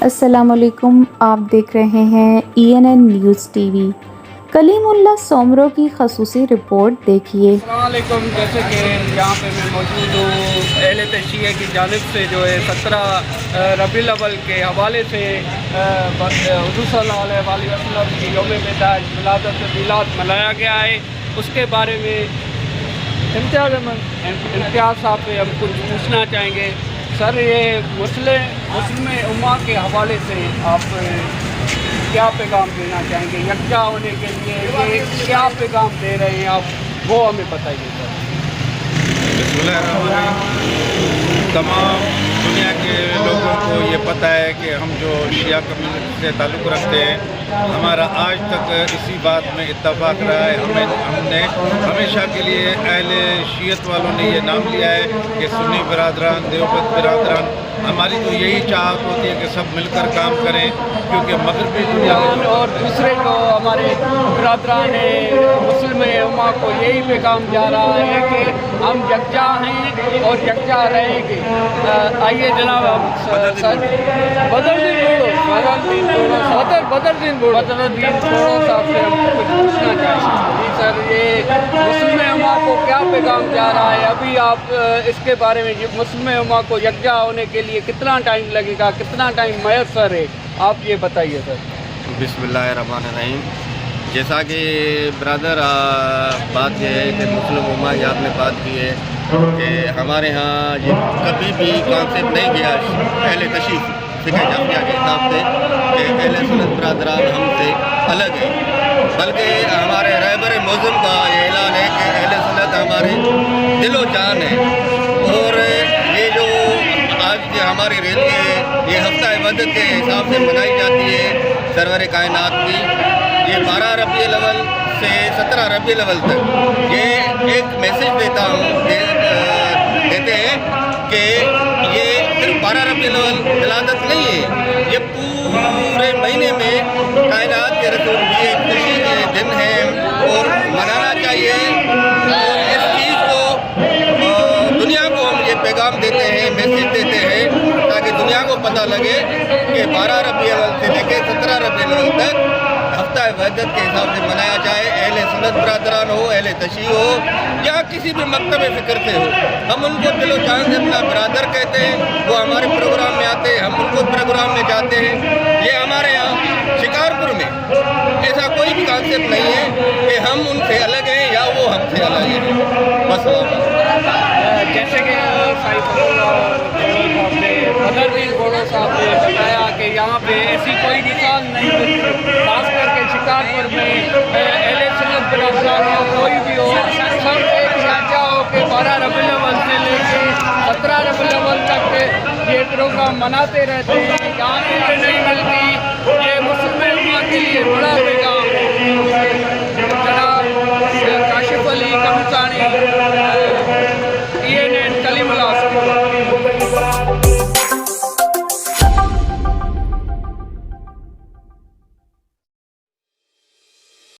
السلام علیکم، آپ دیکھ رہے ہیں ENN نیوز ٹی وی۔ کلیم اللہ سومرو کی خصوصی رپورٹ دیکھیے۔ السلام علیکم، جیسے کہ یہاں پہ میں موجود ہوں، اہل تشیع کی جانب سے جو ہے 17 ربیع الاول کے حوالے سے حضور صلی اللہ علیہ وسلم کی یوم میلاد منایا گیا ہے۔ اس کے بارے میں امتیاز صاحب سے ہم کچھ پوچھنا چاہیں گے۔ سر، یہ مسلم امہ کے حوالے سے آپ کیا پیغام دینا چاہیں گے؟ یکجا ہونے کے لیے یہ کیا پیغام دے رہے ہیں آپ، وہ ہمیں بتائیے سر۔ بسم اللہ الرحمن الرحیم۔ تمام دنیا کے لوگوں کو یہ پتہ ہے کہ ہم جو شیعہ کمیونٹی سے تعلق رکھتے ہیں، ہمارا آج تک اسی بات میں اتفاق رہا ہے۔ ہم نے ہمیشہ کے لیے اہل شیعت والوں نے یہ نام لیا ہے کہ سنی برادران، دیوبند برادران، ہماری تو یہی چاہت ہوتی ہے کہ سب مل کر کام کریں، کیونکہ مغربی دنیا اور دوسرے جو ہمارے برادران ہیں مسلم امہ کو یہی پیغام جا رہا ہے کہ ہم یکجا ہیں اور یکجا رہیں گے۔ آئیے جناب، بدر الدین بوڑو صاحب سے ہم کچھ پوچھنا چاہیں گے۔ جی سر، یہ مسلم امہ کو کیا پیغام جا رہا ہے؟ ابھی آپ اس کے بارے میں مسلم امہ کو یکجا ہونے کے لیے کتنا ٹائم لگے گا، کتنا ٹائم میسر ہے، آپ یہ بتائیے سر۔ بسم اللہ الرحمن الرحیم۔ جیسا کہ برادر بات یہ ہے کہ مسلم امہ یہ آپ نے بات کی ہے کہ ہمارے ہاں یہ کبھی بھی کانسیپٹ نہیں گیا اہل تشیع فقہ جامعہ کے حساب سے کہ اہل سنت برادران ہم سے الگ ہیں، بلکہ ہمارے رہبر معظم کا یہ اعلان ہے کہ اہل سنت ہمارے دل و جان ہے۔ اور یہ جو آج ہماری ریلی ہے یہ ہفتہ وحدت کے حساب سے منائی جاتی ہے سرور کائنات کی۔ یہ 12 ربیع الاول سے 17 ربیع الاول تک یہ ایک میسیج دیتے ہیں کہ یہ صرف 12 ربیع الاول ولادت نہیں ہے، یہ پورے مہینے میں کائنات کے رسول کی ایک خوشی کے دن ہے اور منانا چاہیے۔ اور اس چیز کو دنیا کو ہم یہ پیغام دیتے ہیں، میسیج دیتے ہیں تاکہ دنیا کو پتہ لگے کہ 12 ربیع الاول سے لے کے 17 ربیع الاول تک ہفتہ وحدت کے حساب سے منایا جائے۔ اہل سنت برادران ہو، اہل تشیع ہو یا کسی بھی مکتب فکر سے ہو، ہم ان کو دل و جان سے اپنا برادر کہتے ہیں۔ وہ ہمارے پروگرام میں آتے ہیں، ہم ان کو پروگرام میں جاتے ہیں۔ یہ ہمارے یہاں شکارپور میں ایسا کوئی بھی کانسیپٹ نہیں ہے کہ ہم ان سے الگ ہیں یا وہ ہم سے الگ ہیں، بس۔ جیسے کہ بدر الدین بوڑو صاحب نے بتایا کہ یہاں پہ ایسی کوئی مثال نہیں ملتی، خاص کر کے شکارپور میں اہل سنت برادران ہو، کوئی بھی ہو، سب ایک یکجا ہو کے 12 ربیع الاول سے لے کے 17 ربیع الاول تک یہ پروگرام مناتے رہتے ہیں۔ یہاں پہ نہیں ملتی، یہ مسلم امہ کے لیے بڑا پیغام ہے۔